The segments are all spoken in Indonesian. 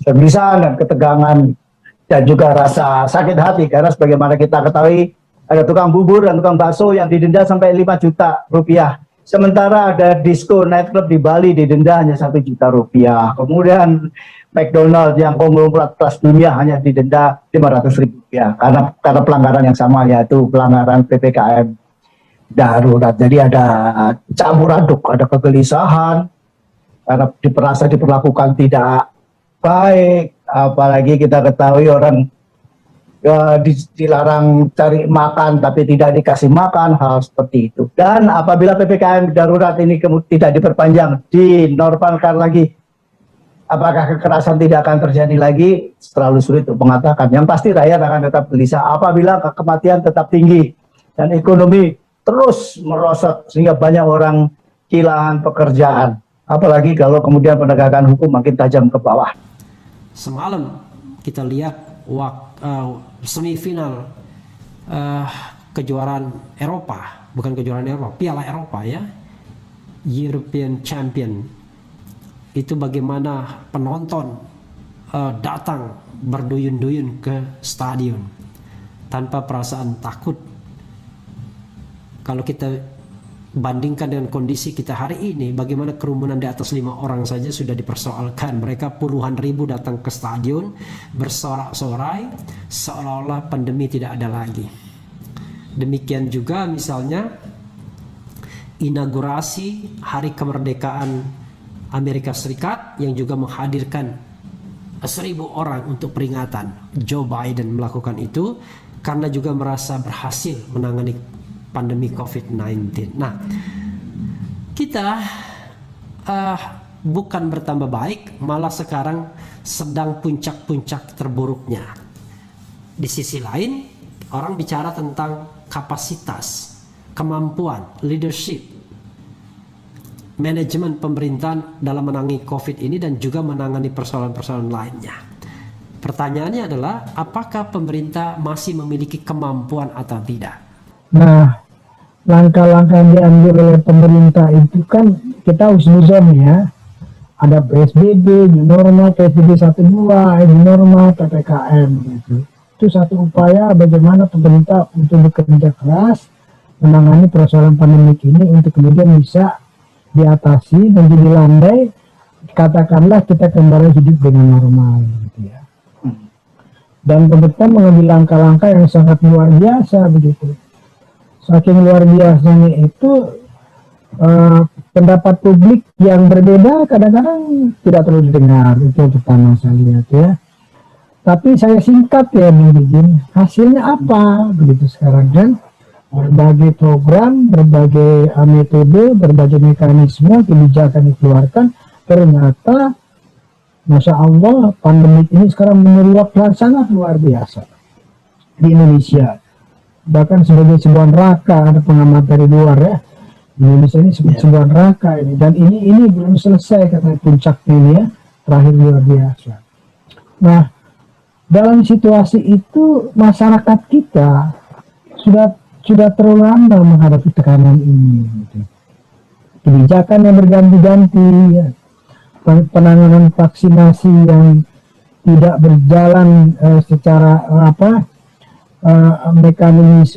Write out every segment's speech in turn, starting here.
kegelisahan dan ketegangan dan juga rasa sakit hati karena sebagaimana kita ketahui ada tukang bubur dan tukang bakso yang didenda sampai 5 juta rupiah. Sementara ada disco nightclub di Bali didenda hanya 1 juta rupiah. Kemudian McDonald yang konglomerat kelas dunia hanya didenda 500.000 rupiah karena pelanggaran yang sama, yaitu pelanggaran PPKM darurat. Jadi ada campur aduk, ada kegelisahan karena merasa diperlakukan tidak baik, apalagi kita ketahui orang dilarang cari makan tapi tidak dikasih makan, hal seperti itu. Dan apabila PPKM darurat ini tidak diperpanjang, dinormalkan lagi, apakah kekerasan tidak akan terjadi lagi? Terlalu sulit untuk mengatakan. Yang pasti rakyat akan tetap gelisah apabila kematian tetap tinggi dan ekonomi terus merosot sehingga banyak orang kehilangan pekerjaan. Apalagi kalau kemudian penegakan hukum makin tajam ke bawah. Semalam kita lihat semifinal kejuaraan Eropa, bukan kejuaraan Eropa, Piala Eropa ya, European Champion. Itu bagaimana penonton datang berduyun-duyun ke stadion tanpa perasaan takut. Kalau kita bandingkan dengan kondisi kita hari ini, bagaimana kerumunan di atas 5 orang saja sudah dipersoalkan. Mereka puluhan ribu datang ke stadion bersorak-sorai seolah-olah pandemi tidak ada lagi. Demikian juga misalnya inaugurasi hari kemerdekaan Amerika Serikat yang juga menghadirkan 1.000 orang untuk peringatan. Joe Biden melakukan itu karena juga merasa berhasil menangani pandemi COVID-19. Nah, kita bukan bertambah baik, malah sekarang sedang puncak-puncak terburuknya. Di sisi lain, orang bicara tentang kapasitas, kemampuan, leadership, manajemen pemerintahan dalam menangani COVID ini dan juga menangani persoalan-persoalan lainnya. Pertanyaannya adalah, apakah pemerintah masih memiliki kemampuan atau tidak? Nah, langkah-langkah yang diambil oleh pemerintah itu kan kita husnuzon ya. Ada PSBB, new normal, PSBB 1, 2, new normal, PPKM gitu. Itu satu upaya bagaimana pemerintah untuk bekerja keras menangani persoalan pandemi ini untuk kemudian bisa diatasi dan jadi landai, katakanlah kita kembali hidup dengan normal gitu ya. Dan pemerintah mengambil langkah-langkah yang sangat luar biasa begitu. Saking luar biasanya itu pendapat publik yang berbeda kadang-kadang tidak terlalu didengar, itu yang pertama saya lihat ya. Tapi saya singkat ya begini, hasilnya apa begitu sekarang kan? Berbagai program, berbagai metode, berbagai mekanisme kebijakan dikeluarkan, ternyata Masya Allah pandemi ini sekarang menyuruh sangat luar biasa di Indonesia. Bahkan sebagai sebuah neraka, ada pengamat dari luar ya, Indonesia ini sebagai sebuah neraka ini, dan ini belum selesai katanya puncaknya ini ya, terakhir luar biasa. Nah, dalam situasi itu masyarakat kita sudah terlalu lama menghadapi tekanan ini gitu. Kebijakan yang berganti-ganti ya, penanganan vaksinasi yang tidak berjalan secara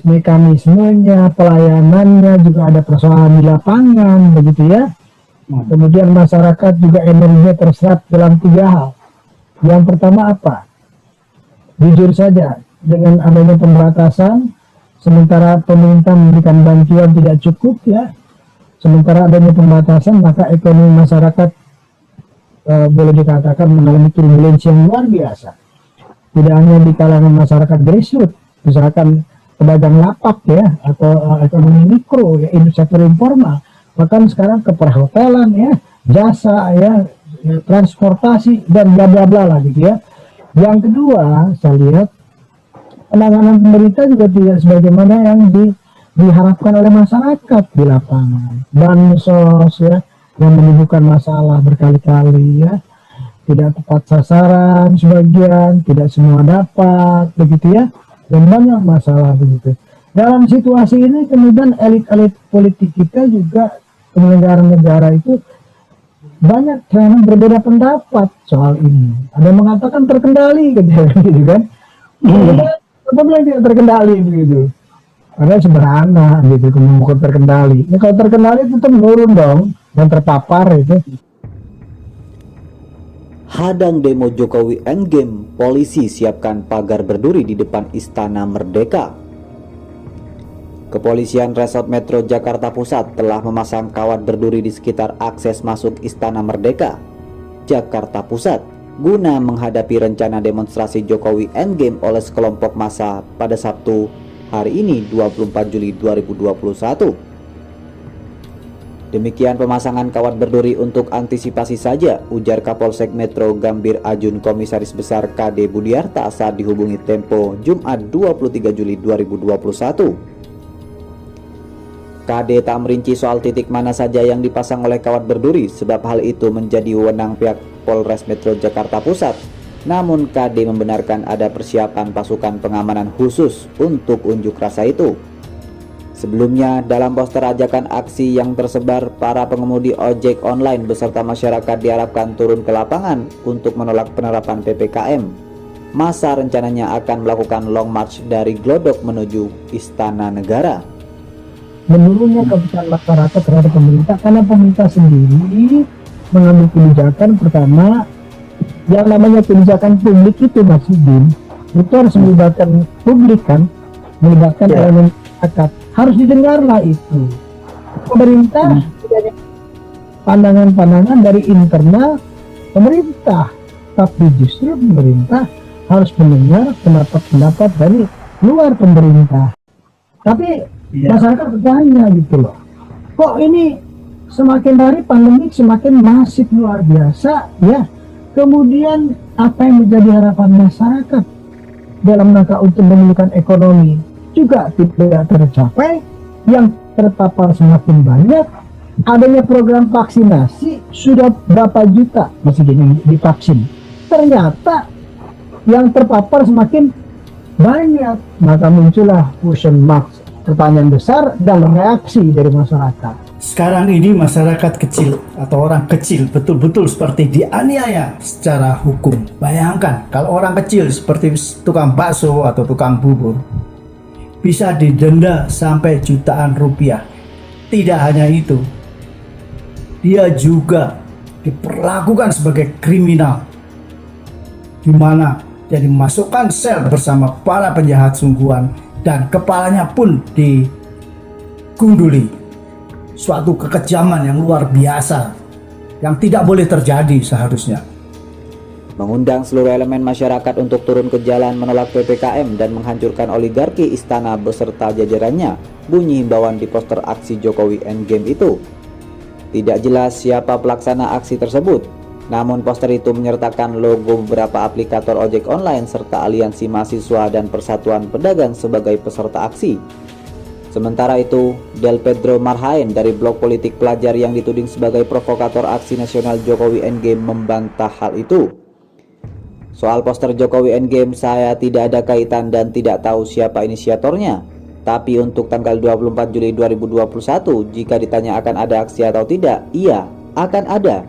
mekanismenya, pelayanannya juga ada persoalan di lapangan begitu ya. Kemudian masyarakat juga energinya terserap dalam 3 hal. Yang pertama apa? Jujur saja, dengan adanya pembatasan, sementara pemerintah memberikan bantuan tidak cukup ya, sementara adanya pembatasan maka ekonomi masyarakat boleh dikatakan mengalami turbulensi yang luar biasa. Tidak hanya di kalangan masyarakat grassroots, misalkan pedagang lapak ya, atau ekonomi mikro ya, sektor informal, bahkan sekarang ke perhotelan ya, jasa ya, transportasi dan bla bla bla lah gitu ya. Yang kedua, saya lihat penanganan pemerintah juga tidak sebagaimana yang diharapkan oleh masyarakat di lapangan. Bansos ya, yang menimbulkan masalah berkali-kali ya, tidak tepat sasaran sebagian, tidak semua dapat begitu ya, dan banyak masalah begitu. Dalam situasi ini kemudian elit-elit politik kita juga penyelenggara negara itu banyak yang berbeda pendapat soal ini. Ada yang mengatakan terkendali gitu kan. Ada bilang tidak terkendali begitu. Karena sederhana gitu, mengukur terkendali. Ya, kalau terkendali itu menurun dong dan terpapar itu. Hadang demo Jokowi Endgame, polisi siapkan pagar berduri di depan Istana Merdeka. Kepolisian Resort Metro Jakarta Pusat telah memasang kawat berduri di sekitar akses masuk Istana Merdeka, Jakarta Pusat, guna menghadapi rencana demonstrasi Jokowi Endgame oleh sekelompok massa pada Sabtu hari ini 24 Juli 2021. Demikian pemasangan kawat berduri untuk antisipasi saja, ujar Kapolsek Metro Gambir Ajun Komisaris Besar KD Budiarta saat dihubungi Tempo Jumat 23 Juli 2021. KD tak merinci soal titik mana saja yang dipasang oleh kawat berduri sebab hal itu menjadi wewenang pihak Polres Metro Jakarta Pusat. Namun KD membenarkan ada persiapan pasukan pengamanan khusus untuk unjuk rasa itu. Sebelumnya, dalam poster ajakan aksi yang tersebar, para pengemudi ojek online beserta masyarakat diharapkan turun ke lapangan untuk menolak penerapan PPKM. Masa rencananya akan melakukan long march dari Glodok menuju Istana Negara. Menurunnya kepercayaan masyarakat terhadap pemerintah karena pemerintah sendiri mengambil kebijakan. Pertama, yang namanya kebijakan publik itu Mas Udin, itu harus melibatkan publik kan, melibatkan elemen masyarakat, harus didengarlah itu. Pemerintah punya pandangan-pandangan dari internal pemerintah, tapi justru pemerintah harus mendengar pendapat-pendapat dari luar pemerintah. Tapi masyarakat bertanya gitu loh, kok ini semakin hari pandemi semakin masif luar biasa ya. Kemudian apa yang menjadi harapan masyarakat dalam rangka untuk memulihkan ekonomi juga tidak tercapai, yang terpapar semakin banyak. Adanya program vaksinasi sudah berapa juta masih divaksin, ternyata yang terpapar semakin banyak, maka muncullah question mark, pertanyaan besar dalam reaksi dari masyarakat. Sekarang ini masyarakat kecil atau orang kecil betul-betul seperti dianiaya secara hukum. Bayangkan kalau orang kecil seperti tukang bakso atau tukang bubur bisa didenda sampai jutaan rupiah. Tidak hanya itu, dia juga diperlakukan sebagai kriminal, di mana dia dimasukkan sel bersama para penjahat sungguhan dan kepalanya pun digunduli. Suatu kekejaman yang luar biasa yang tidak boleh terjadi seharusnya. Mengundang seluruh elemen masyarakat untuk turun ke jalan menolak PPKM dan menghancurkan oligarki istana beserta jajarannya, bunyi himbauan di poster aksi Jokowi Endgame itu. Tidak jelas siapa pelaksana aksi tersebut, namun poster itu menyertakan logo beberapa aplikator ojek online serta aliansi mahasiswa dan persatuan pedagang sebagai peserta aksi. Sementara itu, Del Pedro Marhaen dari blog politik pelajar yang dituding sebagai provokator aksi nasional Jokowi Endgame membantah hal itu. Soal poster Jokowi Endgame, saya tidak ada kaitan dan tidak tahu siapa inisiatornya. Tapi untuk tanggal 24 Juli 2021, jika ditanya akan ada aksi atau tidak, iya, akan ada.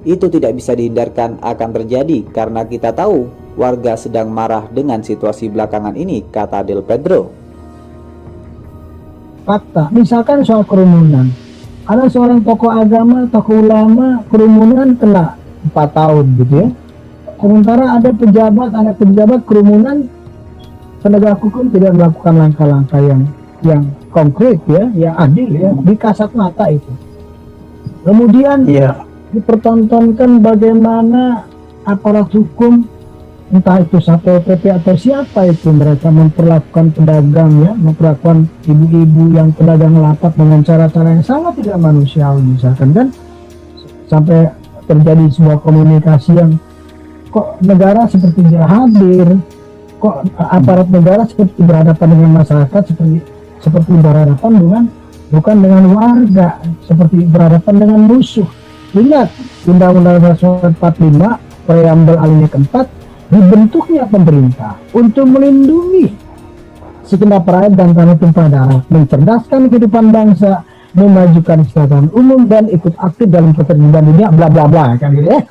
Itu tidak bisa dihindarkan akan terjadi karena kita tahu warga sedang marah dengan situasi belakangan ini, kata Del Pedro. Fakta, misalkan soal kerumunan, ada seorang tokoh agama, tokoh ulama, kerumunan kena 4 tahun gitu ya. Sementara ada pejabat kerumunan, penegak hukum tidak melakukan langkah-langkah yang konkret ya, yang adil ya, dikasat mata itu. Kemudian dipertontonkan bagaimana aparat hukum, entah itu Satpol PP atau siapa itu, mereka memperlakukan pedagang ya, memperlakukan ibu-ibu yang pedagang lapak dengan cara-cara yang sangat tidak manusiawi misalkan kan, sampai terjadi sebuah komunikasi yang kok negara seperti tidak hadir, kok aparat negara seperti berhadapan dengan masyarakat seperti berhadapan bukan dengan warga, seperti berhadapan dengan musuh. Ingat Undang-Undang 45 preambel alinea keempat, dibentuknya pemerintah untuk melindungi segenap rakyat dan tanah tumpah darah, mencerdaskan kehidupan bangsa, memajukan kesejahteraan umum dan ikut aktif dalam keterlibatan dunia bla bla bla kan gitu ya.